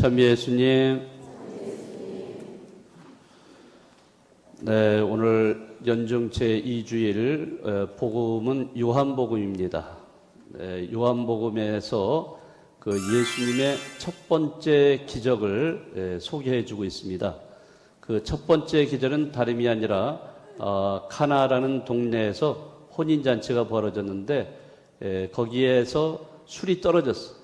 참 예수님. 네, 오늘 연중 제2주일 복음은 요한복음입니다. 네, 요한복음에서 그 예수님의 첫 번째 기적을 소개해 주고 있습니다. 그 첫 번째 기적은 다름이 아니라 카나라는 동네에서 혼인잔치가 벌어졌는데 거기에서 술이 떨어졌어.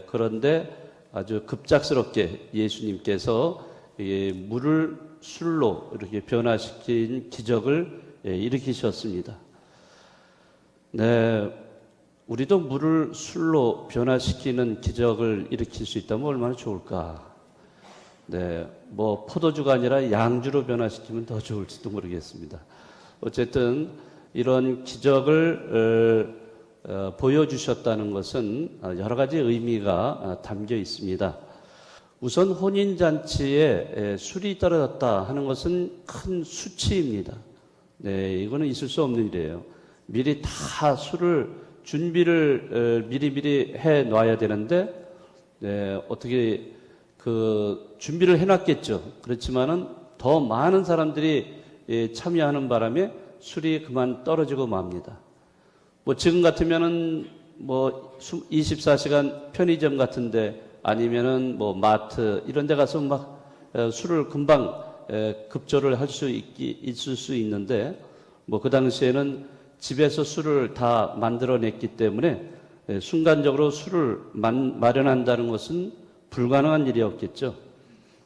그런데 아주 급작스럽게 예수님께서 물을 술로 이렇게 변화시킨 기적을 일으키셨습니다. 네, 우리도 물을 술로 변화시키는 기적을 일으킬 수 있다면 얼마나 좋을까? 네, 뭐 포도주가 아니라 양주로 변화시키면 더 좋을지도 모르겠습니다. 어쨌든 이런 기적을 보여주셨다는 것은 여러 가지 의미가 담겨 있습니다. 우선 혼인잔치에 술이 떨어졌다 하는 것은 큰 수치입니다. 네, 이거는 있을 수 없는 일이에요. 미리 다 술을 준비를 미리 해 놔야 되는데, 네, 어떻게 그 준비를 해 놨겠죠. 그렇지만은 더 많은 사람들이 참여하는 바람에 술이 그만 떨어지고 맙니다. 뭐 지금 같으면은 뭐 24시간 편의점 같은데 아니면은 뭐 마트 이런 데 가서 막 술을 금방 급조를 할 수 있을 수 있는데 뭐 그 당시에는 집에서 술을 다 만들어냈기 때문에 순간적으로 술을 마련한다는 것은 불가능한 일이었겠죠.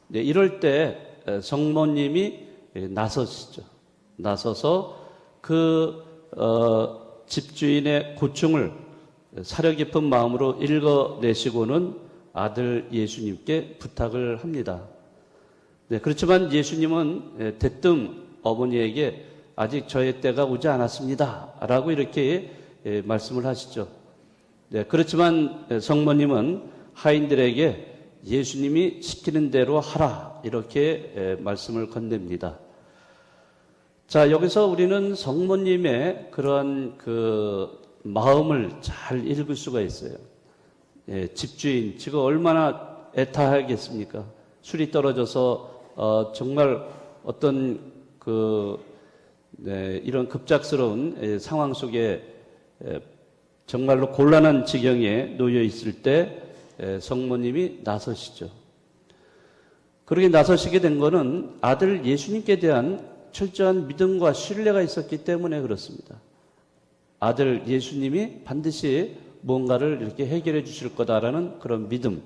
네, 이럴 때 성모님이 나서시죠. 나서서 그 집주인의 고충을 사려 깊은 마음으로 읽어내시고는 아들 예수님께 부탁을 합니다. 네, 그렇지만 예수님은 대뜸 어머니에게 아직 저의 때가 오지 않았습니다 라고 이렇게 말씀을 하시죠. 네, 그렇지만 성모님은 하인들에게 예수님이 시키는 대로 하라 이렇게 말씀을 건넵니다. 자, 여기서 우리는 성모님의 그런 그 마음을 잘 읽을 수가 있어요. 예, 집주인, 지금 얼마나 애타하겠습니까? 술이 떨어져서, 정말 어떤 이런 급작스러운 상황 속에 정말로 곤란한 지경에 놓여 있을 때 성모님이 나서시죠. 그렇게 나서시게 된 거는 아들 예수님께 대한 철저한 믿음과 신뢰가 있었기 때문에 그렇습니다. 아들 예수님이 반드시 뭔가를 이렇게 해결해 주실 거다라는 그런 믿음,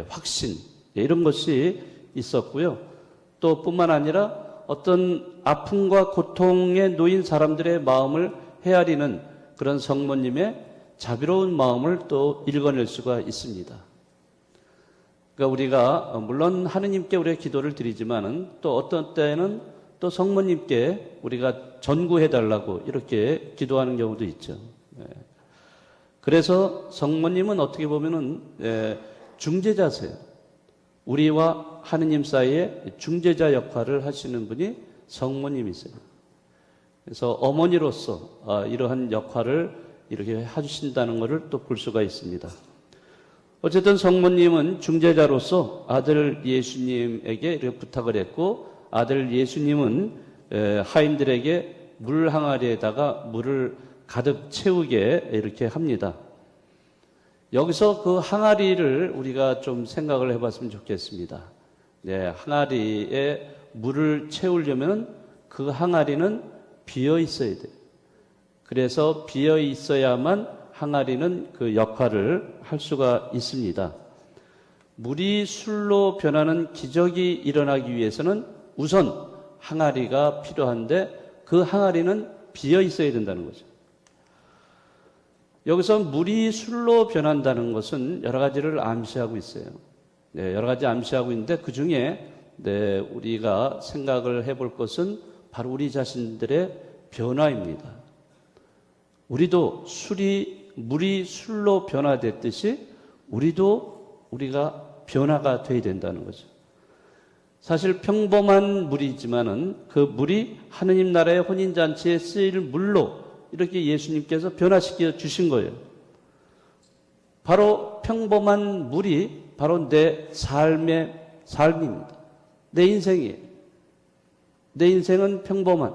확신, 이런 것이 있었고요. 또 뿐만 아니라 어떤 아픔과 고통에 놓인 사람들의 마음을 헤아리는 그런 성모님의 자비로운 마음을 또 읽어낼 수가 있습니다. 그러니까 우리가 물론 하느님께 우리가 기도를 드리지만은 또 어떤 때에는 또 성모님께 우리가 전구해달라고 이렇게 기도하는 경우도 있죠. 그래서 성모님은 어떻게 보면은 중재자세요. 우리와 하느님 사이에 중재자 역할을 하시는 분이 성모님이세요. 그래서 어머니로서 이러한 역할을 이렇게 해주신다는 것을 또 볼 수가 있습니다. 어쨌든 성모님은 중재자로서 아들 예수님에게 이렇게 부탁을 했고 아들 예수님은 하인들에게 물 항아리에다가 물을 가득 채우게 이렇게 합니다. 여기서 그 항아리를 우리가 좀 생각을 해봤으면 좋겠습니다. 네, 항아리에 물을 채우려면 그 항아리는 비어 있어야 돼요. 그래서 비어 있어야만 항아리는 그 역할을 할 수가 있습니다. 물이 술로 변하는 기적이 일어나기 위해서는 우선 항아리가 필요한데 그 항아리는 비어 있어야 된다는 거죠. 여기서 물이 술로 변한다는 것은 여러 가지를 암시하고 있어요. 네, 여러 가지 암시하고 있는데 그 중에 우리가 생각을 해볼 것은 바로 우리 자신들의 변화입니다. 우리도 물이 술로 변화됐듯이 우리가 변화가 돼야 된다는 거죠. 사실 평범한 물이지만은 그 물이 하느님 나라의 혼인잔치에 쓰일 물로 이렇게 예수님께서 변화시켜 주신 거예요. 바로 평범한 물이 바로 내 삶입니다. 내 인생이에요. 내 인생은 평범한.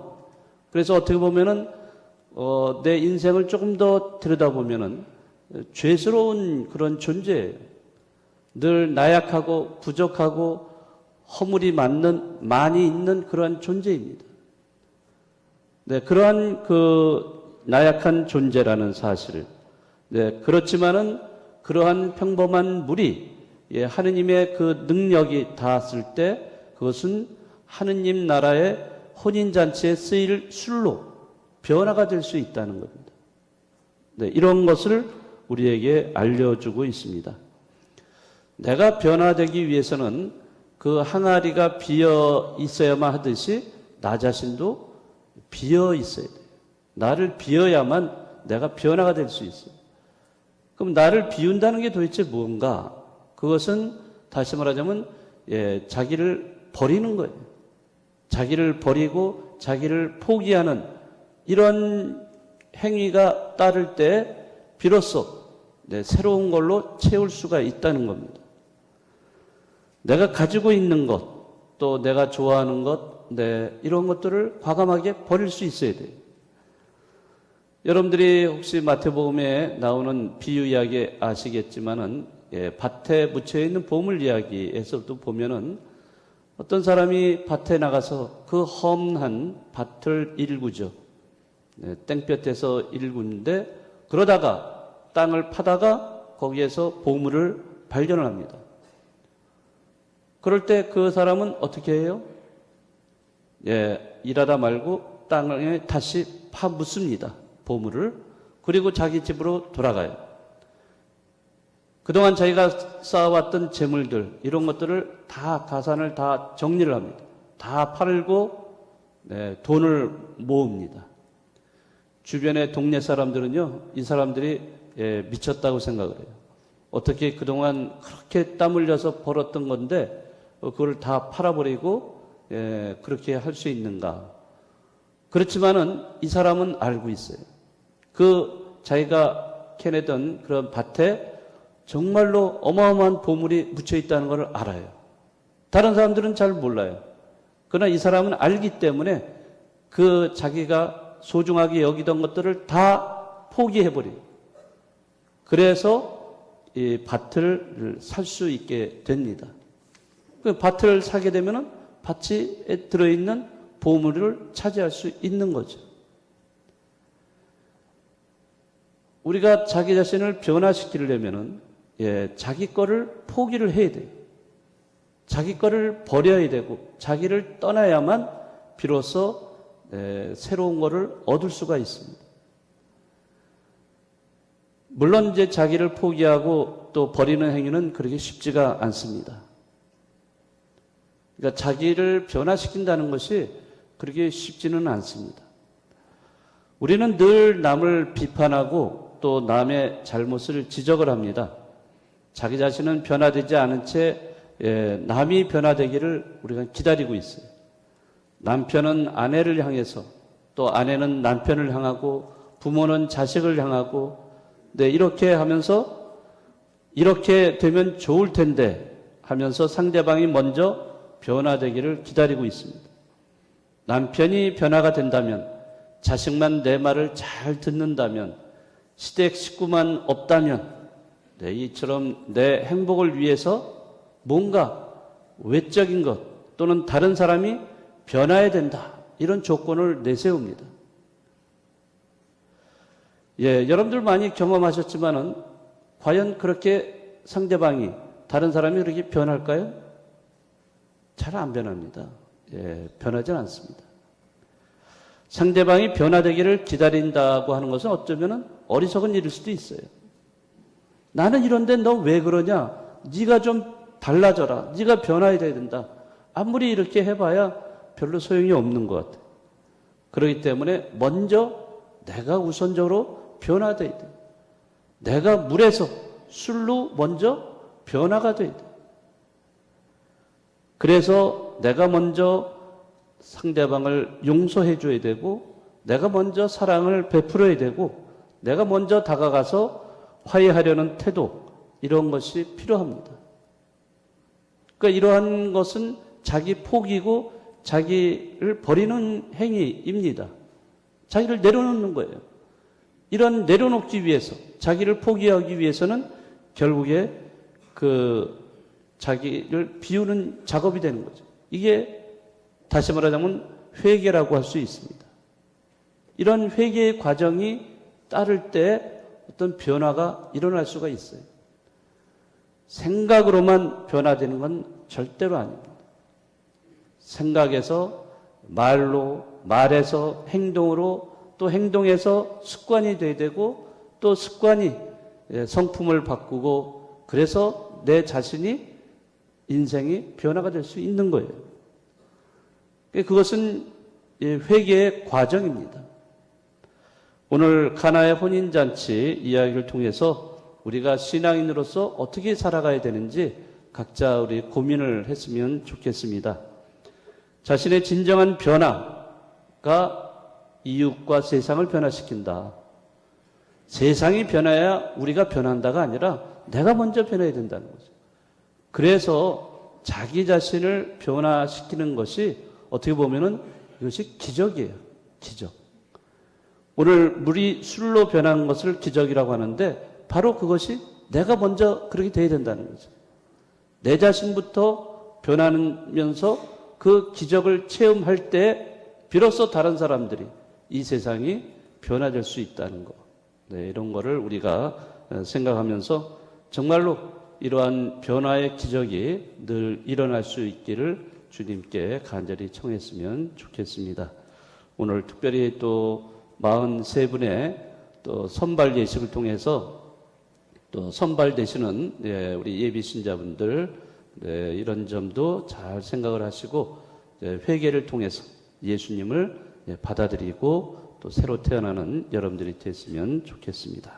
그래서 어떻게 보면은 내 인생을 조금 더 들여다보면은 죄스러운 그런 존재예요. 늘 나약하고 부족하고 허물이 많이 있는 그러한 존재입니다. 네, 그러한 그 나약한 존재라는 사실을. 네, 그렇지만은 그러한 평범한 물이 하느님의 그 능력이 닿았을 때 그것은 하느님 나라의 혼인잔치에 쓰일 술로 변화가 될 수 있다는 겁니다. 네, 이런 것을 우리에게 알려주고 있습니다. 내가 변화되기 위해서는 그 항아리가 비어 있어야만 하듯이 나 자신도 비어 있어야 돼요. 나를 비어야만 내가 변화가 될 수 있어요. 그럼 나를 비운다는 게 도대체 뭔가? 그것은 다시 말하자면 자기를 버리는 거예요. 자기를 버리고 자기를 포기하는 이런 행위가 따를 때 비로소 새로운 걸로 채울 수가 있다는 겁니다. 내가 가지고 있는 것, 또 내가 좋아하는 것, 이런 것들을 과감하게 버릴 수 있어야 돼요. 여러분들이 혹시 마태복음에 나오는 비유 이야기 아시겠지만은 밭에 묻혀있는 보물 이야기에서도 보면은 어떤 사람이 밭에 나가서 그 험한 밭을 일구죠. 땡볕에서 일구는데 그러다가 땅을 파다가 거기에서 보물을 발견을 합니다. 그럴 때 그 사람은 어떻게 해요? 일하다 말고 땅에 다시 파묻습니다. 보물을. 그리고 자기 집으로 돌아가요. 그동안 자기가 쌓아왔던 재물들, 이런 것들을 다 가산을 다 정리를 합니다. 다 팔고 돈을 모읍니다. 주변의 동네 사람들은요, 이 사람들이 미쳤다고 생각을 해요. 어떻게 그동안 그렇게 땀 흘려서 벌었던 건데 그걸 다 팔아버리고 그렇게 할 수 있는가. 그렇지만은 이 사람은 알고 있어요. 그 자기가 캐내던 그런 밭에 정말로 어마어마한 보물이 묻혀 있다는 걸 알아요. 다른 사람들은 잘 몰라요. 그러나 이 사람은 알기 때문에 그 자기가 소중하게 여기던 것들을 다 포기해버려요. 그래서 이 밭을 살 수 있게 됩니다. 그 밭을 사게 되면은 밭에 들어있는 보물을 차지할 수 있는 거죠. 우리가 자기 자신을 변화시키려면은 자기 거를 포기를 해야 돼요. 자기 거를 버려야 되고 자기를 떠나야만 비로소 새로운 거를 얻을 수가 있습니다. 물론 이제 자기를 포기하고 또 버리는 행위는 그렇게 쉽지가 않습니다. 그러니까 자기를 변화시킨다는 것이 그렇게 쉽지는 않습니다. 우리는 늘 남을 비판하고 또 남의 잘못을 지적을 합니다. 자기 자신은 변화되지 않은 채 남이 변화되기를 우리가 기다리고 있어요. 남편은 아내를 향해서 또 아내는 남편을 향하고 부모는 자식을 향하고 이렇게 하면서 이렇게 되면 좋을 텐데 하면서 상대방이 먼저 변화되기를 기다리고 있습니다. 남편이 변화가 된다면, 자식만 내 말을 잘 듣는다면, 시댁 식구만 없다면 이처럼 내 행복을 위해서 뭔가 외적인 것 또는 다른 사람이 변화해야 된다. 이런 조건을 내세웁니다. 여러분들 많이 경험하셨지만은 과연 그렇게 상대방이 다른 사람이 그렇게 변할까요? 잘 안 변합니다. 변하지 않습니다. 상대방이 변화되기를 기다린다고 하는 것은 어쩌면 어리석은 일일 수도 있어요. 나는 이런데 너 왜 그러냐? 네가 좀 달라져라. 네가 변화해야 된다. 아무리 이렇게 해봐야 별로 소용이 없는 것 같아요. 그렇기 때문에 먼저 내가 우선적으로 변화돼야 돼요. 내가 물에서 술로 먼저 변화가 돼야 돼요. 그래서 내가 먼저 상대방을 용서해 줘야 되고 내가 먼저 사랑을 베풀어야 되고 내가 먼저 다가가서 화해하려는 태도 이런 것이 필요합니다. 그러니까 이러한 것은 자기 포기고 자기를 버리는 행위입니다. 자기를 내려놓는 거예요. 이런 내려놓기 위해서, 자기를 포기하기 위해서는 결국에 자기를 비우는 작업이 되는 거죠. 이게 다시 말하자면 회개라고 할 수 있습니다. 이런 회개의 과정이 따를 때 어떤 변화가 일어날 수가 있어요. 생각으로만 변화되는 건 절대로 아닙니다. 생각에서 말로, 말에서 행동으로, 또 행동에서 습관이 돼야 되고, 또 습관이 성품을 바꾸고, 그래서 내 자신이 인생이 변화가 될 수 있는 거예요. 그것은 회개의 과정입니다. 오늘 가나의 혼인잔치 이야기를 통해서 우리가 신앙인으로서 어떻게 살아가야 되는지 각자 우리 고민을 했으면 좋겠습니다. 자신의 진정한 변화가 이웃과 세상을 변화시킨다. 세상이 변해야 우리가 변한다가 아니라 내가 먼저 변해야 된다는 거죠. 그래서 자기 자신을 변화시키는 것이 어떻게 보면은 이것이 기적이에요. 기적. 오늘 물이 술로 변한 것을 기적이라고 하는데 바로 그것이 내가 먼저 그렇게 돼야 된다는 거죠. 내 자신부터 변하면서 그 기적을 체험할 때 비로소 다른 사람들이 이 세상이 변화될 수 있다는 거. 네, 이런 거를 우리가 생각하면서 정말로 이러한 변화의 기적이 늘 일어날 수 있기를 주님께 간절히 청했으면 좋겠습니다. 오늘 특별히 또 43분의 또 선발 예식을 통해서 또 선발되시는 우리 예비 신자분들 이런 점도 잘 생각을 하시고 회개를 통해서 예수님을 받아들이고 또 새로 태어나는 여러분들이 됐으면 좋겠습니다.